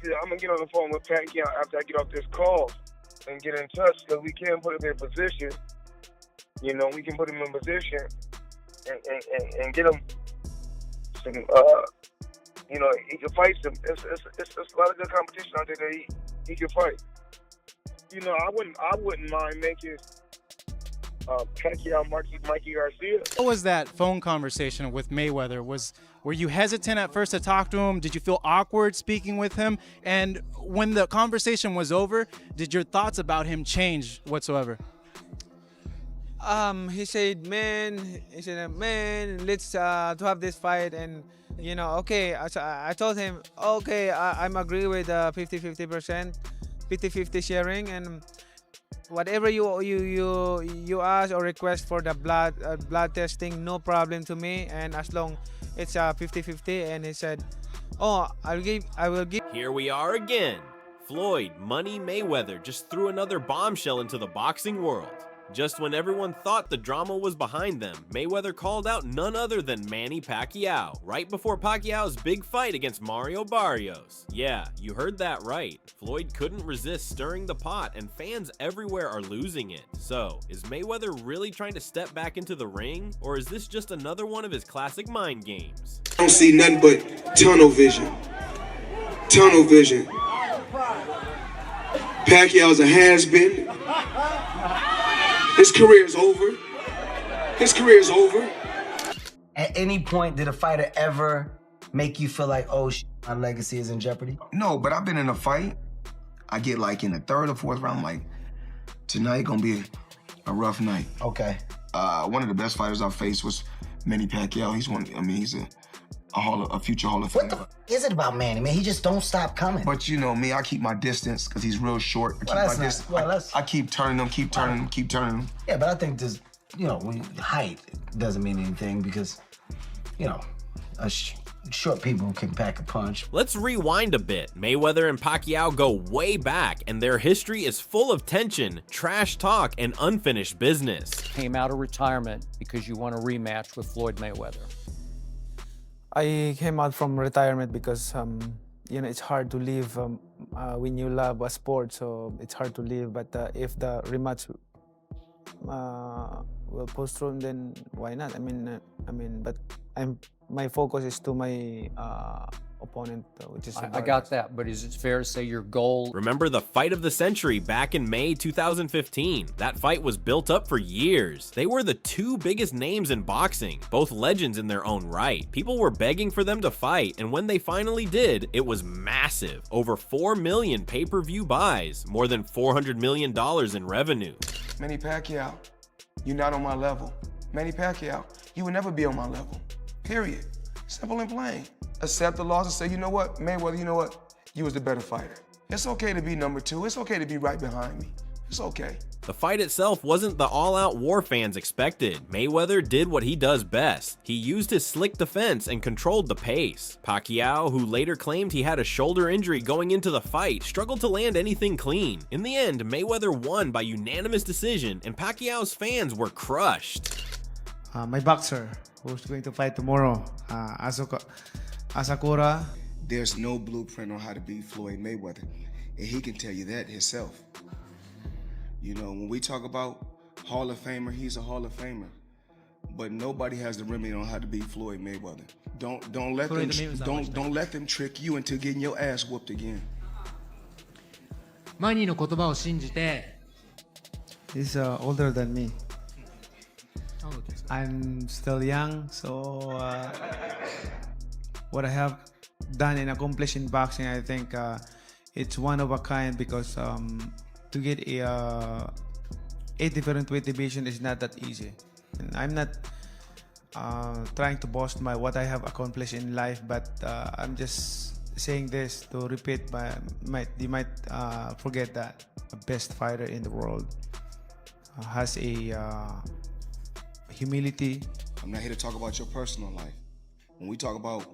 Yeah, I'm gonna get on the phone with Pacquiao after I get off this call and get in touch because we can put him in position. You know, we can put him in position and get him some. You know, he can fight some. It's a lot of good competition out there that he can fight. You know, I wouldn't mind making Pacquiao Mikey Garcia. What was that phone conversation with Mayweather? Were you hesitant at first to talk to him? Did you feel awkward speaking with him? And when the conversation was over, did your thoughts about him change whatsoever? He said, man, let's to have this fight, and you know, okay. I told him, okay, I'm agree with 50-50%, 50-50 sharing, and whatever you ask or request for the blood testing, no problem to me, and as long it's 50-50. And he said, oh, I will give. Here we are again. Floyd Money Mayweather just threw another bombshell into the boxing world. Just when everyone thought the drama was behind them, Mayweather called out none other than Manny Pacquiao, right before Pacquiao's big fight against Mario Barrios. Yeah, you heard that right. Floyd couldn't resist stirring the pot, and fans everywhere are losing it. So, is Mayweather really trying to step back into the ring, or is this just another one of his classic mind games? I don't see nothing but tunnel vision. Tunnel vision. Pacquiao's a has-been. His career is over. His career is over. At any point, did a fighter ever make you feel like, oh, my legacy is in jeopardy? No, but I've been in a fight. I get like in the third or fourth round, like, tonight gonna be a rough night. Okay. One of the best fighters I faced was Manny Pacquiao. He's a future Hall of Famer. What the is it about Manny, man? He just don't stop coming. But you know me, I keep my distance because he's real short. I keep turning him. Yeah, but I think this, you know, when height doesn't mean anything because, you know, short people can pack a punch. Let's rewind a bit. Mayweather and Pacquiao go way back, and their history is full of tension, trash talk, and unfinished business. Came out of retirement because you want a rematch with Floyd Mayweather. I came out from retirement because you know, it's hard to leave when you love a sport, so it's hard to leave. But if the rematch will postpone, then why not? I mean, but my focus is to my opponent, which is. I got that, but is it fair to say your goal? Remember the fight of the century back in May 2015? That fight was built up for years. They were the two biggest names in boxing, both legends in their own right. People were begging for them to fight, and when they finally did, it was massive. Over 4 million pay-per-view buys, more than $400 million in revenue. Manny Pacquiao, you're not on my level. Manny Pacquiao, you will never be on my level. Period. Simple and plain. Accept the loss and say, you know what, Mayweather, you know what? You was the better fighter. It's okay to be number two. It's okay to be right behind me. It's okay. The fight itself wasn't the all-out war fans expected. Mayweather did what he does best. He used his slick defense and controlled the pace. Pacquiao, who later claimed he had a shoulder injury going into the fight, struggled to land anything clean. In the end, Mayweather won by unanimous decision, and Pacquiao's fans were crushed. My boxer, who's going to fight tomorrow, Asakura. There's no blueprint on how to beat Floyd Mayweather, and he can tell you that himself. You know, when we talk about Hall of Famer, he's a Hall of Famer, but nobody has the remedy on how to beat Floyd Mayweather. Don't let them trick you into getting your ass whooped again. マニーの言葉を信じて。He's older than me. I'm still young, so what I have done and accomplished in boxing, I think it's one of a kind because to get a different weight division is not that easy. And I'm not trying to boast what I have accomplished in life, but I'm just saying this to repeat. They might forget that the best fighter in the world has a humility. I'm not here to talk about your personal life. When we talk about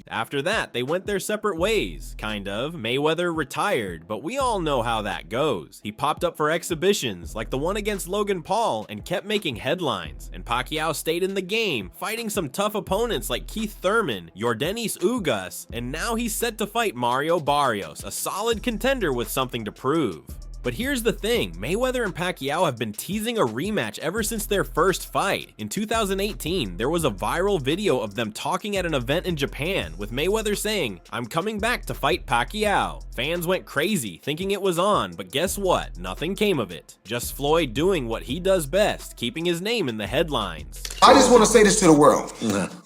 After that, they went their separate ways, kind of. Mayweather retired, but we all know how that goes. He popped up for exhibitions, like the one against Logan Paul, and kept making headlines. And Pacquiao stayed in the game, fighting some tough opponents like Keith Thurman, Yordenis Ugas, and now he's set to fight Mario Barrios, a solid contender with something to prove. But here's the thing, Mayweather and Pacquiao have been teasing a rematch ever since their first fight. In 2018, there was a viral video of them talking at an event in Japan, with Mayweather saying, "I'm coming back to fight Pacquiao." Fans went crazy, thinking it was on, but guess what? Nothing came of it. Just Floyd doing what he does best, keeping his name in the headlines. I just want to say this to the world.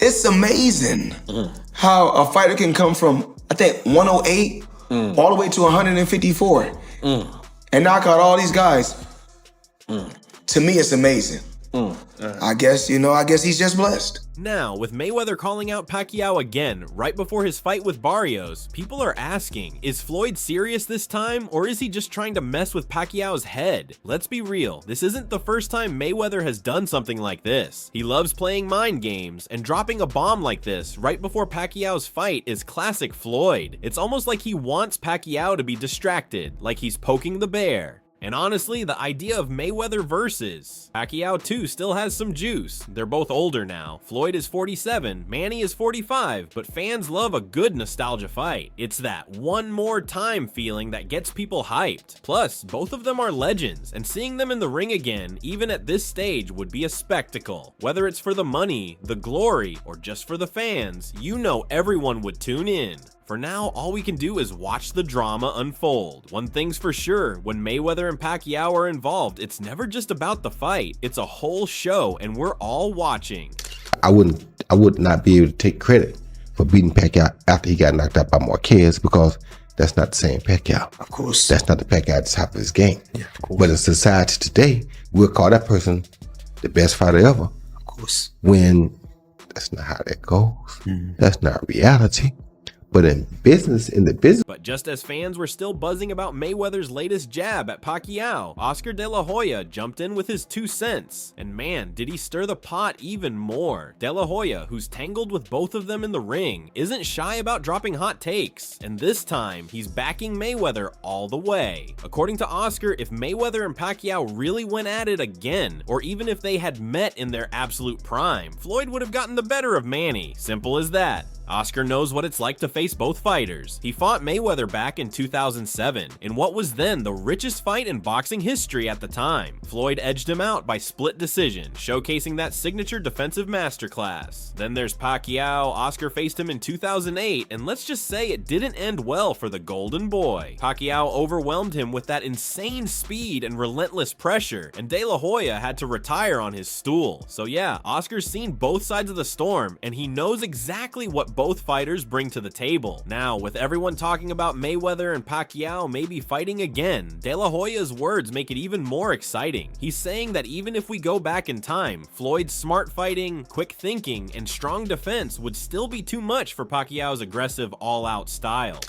It's amazing how a fighter can come from, I think, 108 all the way to 154. And knock out all these guys. To me, it's amazing. I guess he's just blessed. Now, with Mayweather calling out Pacquiao again right before his fight with Barrios, people are asking, is Floyd serious this time, or is he just trying to mess with Pacquiao's head? Let's be real, this isn't the first time Mayweather has done something like this. He loves playing mind games, and dropping a bomb like this right before Pacquiao's fight is classic Floyd. It's almost like he wants Pacquiao to be distracted, like he's poking the bear. And honestly, the idea of Mayweather versus Pacquiao too still has some juice. They're both older now. Floyd is 47, Manny is 45, but fans love a good nostalgia fight. It's that one more time feeling that gets people hyped. Plus, both of them are legends, and seeing them in the ring again, even at this stage, would be a spectacle. Whether it's for the money, the glory, or just for the fans, you know everyone would tune in. For now, all we can do is watch the drama unfold. One thing's for sure, when Mayweather and Pacquiao are involved, it's never just about the fight. It's a whole show, and we're all watching. I would not be able to take credit for beating Pacquiao after he got knocked out by Marquez, because that's not the same Pacquiao. Of course. That's not the Pacquiao at the top of his game. Yeah, of course. But in society today, we'll call that person the best fighter ever. Of course. When that's not how that goes. That's not reality. But in the business. But just as fans were still buzzing about Mayweather's latest jab at Pacquiao, Oscar De La Hoya jumped in with his 2 cents. And man, did he stir the pot even more. De La Hoya, who's tangled with both of them in the ring, isn't shy about dropping hot takes. And this time, he's backing Mayweather all the way. According to Oscar, if Mayweather and Pacquiao really went at it again, or even if they had met in their absolute prime, Floyd would have gotten the better of Manny. Simple as that. Oscar knows what it's like to face both fighters. He fought Mayweather back in 2007, in what was then the richest fight in boxing history at the time. Floyd edged him out by split decision, showcasing that signature defensive masterclass. Then there's Pacquiao. Oscar faced him in 2008, and let's just say it didn't end well for the Golden Boy. Pacquiao overwhelmed him with that insane speed and relentless pressure, and De La Hoya had to retire on his stool. So yeah, Oscar's seen both sides of the storm, and he knows exactly what both fighters bring to the table. Now, with everyone talking about Mayweather and Pacquiao maybe fighting again, De La Hoya's words make it even more exciting. He's saying that even if we go back in time, Floyd's smart fighting, quick thinking, and strong defense would still be too much for Pacquiao's aggressive, all-out style.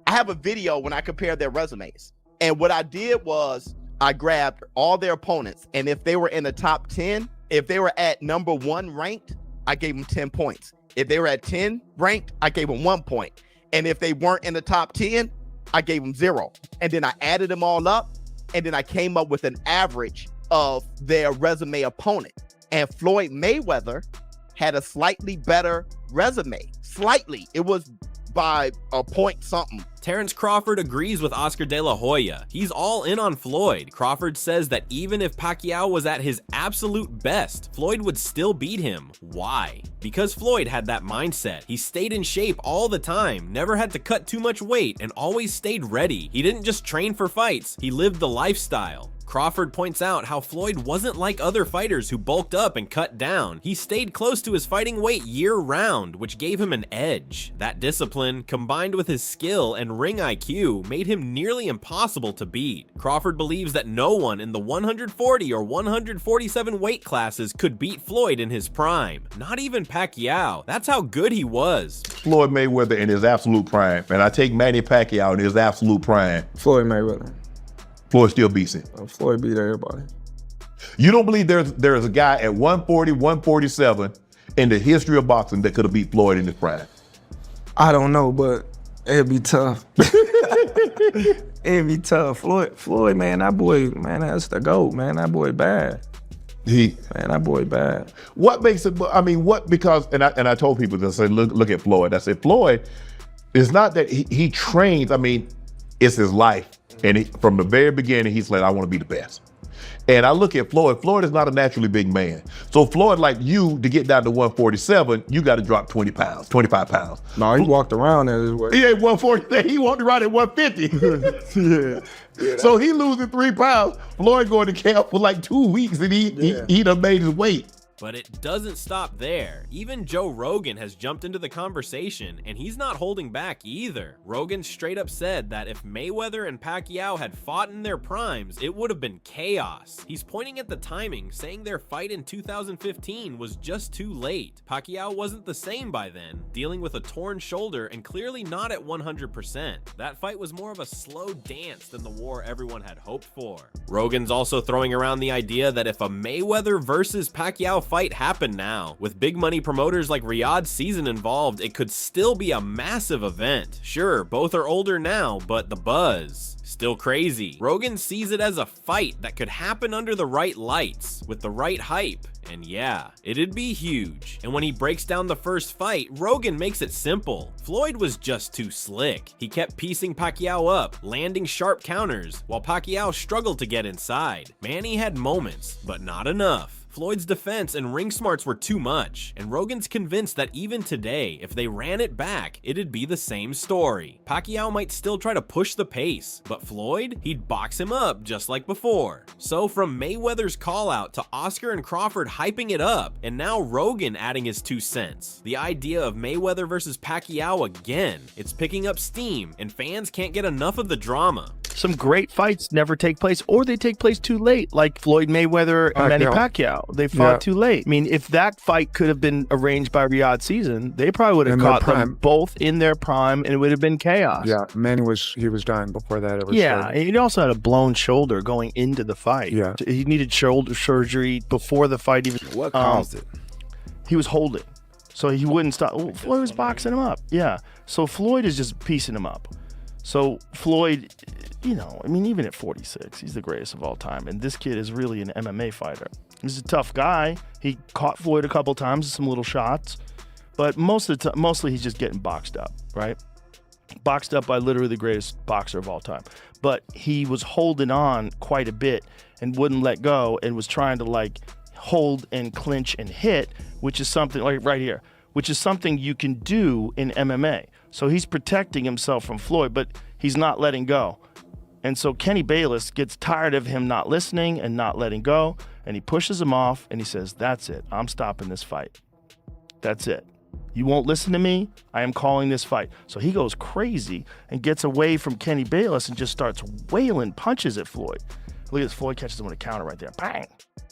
I have a video when I compared their resumes. And what I did was I grabbed all their opponents, and if they were in the top 10, if they were at number 1 ranked, I gave them 10 points. If they were at 10 ranked, I gave them 1 point. And if they weren't in the top 10, I gave them 0. And then I added them all up, and then I came up with an average of their resume opponent. And Floyd Mayweather had a slightly better resume. Slightly. It was by a point something. Terrence Crawford agrees with Oscar De La Hoya. He's all in on Floyd. Crawford says that even if Pacquiao was at his absolute best, Floyd would still beat him. Why? Because Floyd had that mindset. He stayed in shape all the time, never had to cut too much weight, and always stayed ready. He didn't just train for fights, he lived the lifestyle. Crawford points out how Floyd wasn't like other fighters who bulked up and cut down. He stayed close to his fighting weight year-round, which gave him an edge. That discipline, combined with his skill and ring IQ, made him nearly impossible to beat. Crawford believes that no one in the 140 or 147 weight classes could beat Floyd in his prime. Not even Pacquiao. That's how good he was. Floyd Mayweather in his absolute prime, and I take Manny Pacquiao in his absolute prime. Floyd Mayweather. Floyd still beats him. Floyd beat everybody. You don't believe there's a guy at 140, 147 in the history of boxing that could have beat Floyd in his prime? I don't know, but it'd be tough. It'd be tough. Floyd, man, that boy, man, that's the GOAT, man. That boy bad. Man, that boy bad. What makes it? I mean, because I told people this. I said, look at Floyd. I said, Floyd, it's not that he trains. I mean, it's his life, and from the very beginning, he's like, I want to be the best. And I look at Floyd. Floyd is not a naturally big man. So Floyd, like you, to get down to 147, you got to drop 20 pounds, 25 pounds. No, he walked around there this way. He ain't 140. He walked around at 150. Yeah. So he losing 3 pounds. Floyd going to camp for like 2 weeks, and he done made his weight. But it doesn't stop there. Even Joe Rogan has jumped into the conversation, and he's not holding back either. Rogan straight up said that if Mayweather and Pacquiao had fought in their primes, it would have been chaos. He's pointing at the timing, saying their fight in 2015 was just too late. Pacquiao wasn't the same by then, dealing with a torn shoulder and clearly not at 100%. That fight was more of a slow dance than the war everyone had hoped for. Rogan's also throwing around the idea that if a Mayweather versus Pacquiao fight happened now, with big money promoters like Riyadh Season involved, it could still be a massive event. Sure, both are older now, but the buzz, still crazy. Rogan sees it as a fight that could happen under the right lights, with the right hype, and yeah, it'd be huge. And when he breaks down the first fight, Rogan makes it simple. Floyd was just too slick. He kept piecing Pacquiao up, landing sharp counters, while Pacquiao struggled to get inside. Manny had moments, but not enough. Floyd's defense and ring smarts were too much, and Rogan's convinced that even today, if they ran it back, it'd be the same story. Pacquiao might still try to push the pace, but Floyd, he'd box him up just like before. So from Mayweather's call out to Oscar and Crawford hyping it up, and now Rogan adding his 2 cents. The idea of Mayweather versus Pacquiao again, it's picking up steam, and fans can't get enough of the drama. Some great fights never take place, or they take place too late, like Floyd Mayweather and Manny Pacquiao. They fought too late. I mean, if that fight could have been arranged by Riyadh Season, they probably would have caught them both in their prime, and it would have been chaos. Yeah, Manny was done before that ever started. Yeah, he also had a blown shoulder going into the fight. Yeah. He needed shoulder surgery before the fight even. What caused it? He was holding, so he wouldn't stop. Floyd was boxing him up. Yeah, so Floyd is just piecing him up. So Floyd, you know, I mean, even at 46, he's the greatest of all time. And this kid is really an MMA fighter. He's a tough guy. He caught Floyd a couple times with some little shots. But mostly he's just getting boxed up, right? Boxed up by literally the greatest boxer of all time. But he was holding on quite a bit and wouldn't let go and was trying to like hold and clinch and hit, which is something like right here, which is something you can do in MMA. So he's protecting himself from Floyd, but he's not letting go. And so Kenny Bayless gets tired of him not listening and not letting go, and he pushes him off, and he says, that's it. I'm stopping this fight. That's it. You won't listen to me? I am calling this fight. So he goes crazy and gets away from Kenny Bayless and just starts wailing punches at Floyd. Look at this. Floyd catches him with a counter right there. Bang!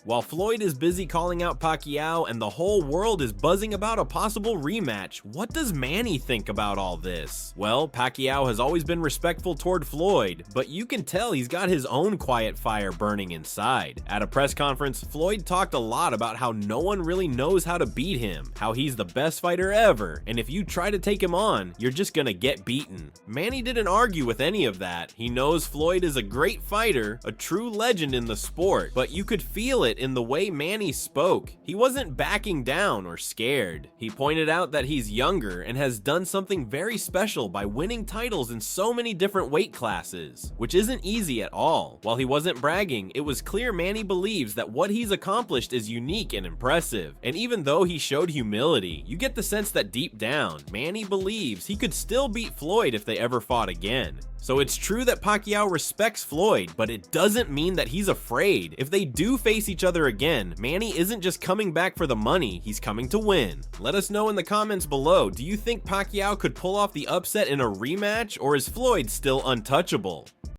While Floyd is busy calling out Pacquiao and the whole world is buzzing about a possible rematch, what does Manny think about all this? Well, Pacquiao has always been respectful toward Floyd, but you can tell he's got his own quiet fire burning inside. At a press conference, Floyd talked a lot about how no one really knows how to beat him, how he's the best fighter ever, and if you try to take him on, you're just gonna get beaten. Manny didn't argue with any of that. He knows Floyd is a great fighter, a true legend in the sport, but you could feel it in the way Manny spoke. He wasn't backing down or scared. He pointed out that he's younger and has done something very special by winning titles in so many different weight classes, which isn't easy at all. While he wasn't bragging, it was clear Manny believes that what he's accomplished is unique and impressive. And even though he showed humility, you get the sense that deep down, Manny believes he could still beat Floyd if they ever fought again. So it's true that Pacquiao respects Floyd, but it doesn't mean that he's afraid. If they do face each other again, Manny isn't just coming back for the money, he's coming to win. Let us know in the comments below, do you think Pacquiao could pull off the upset in a rematch, or is Floyd still untouchable?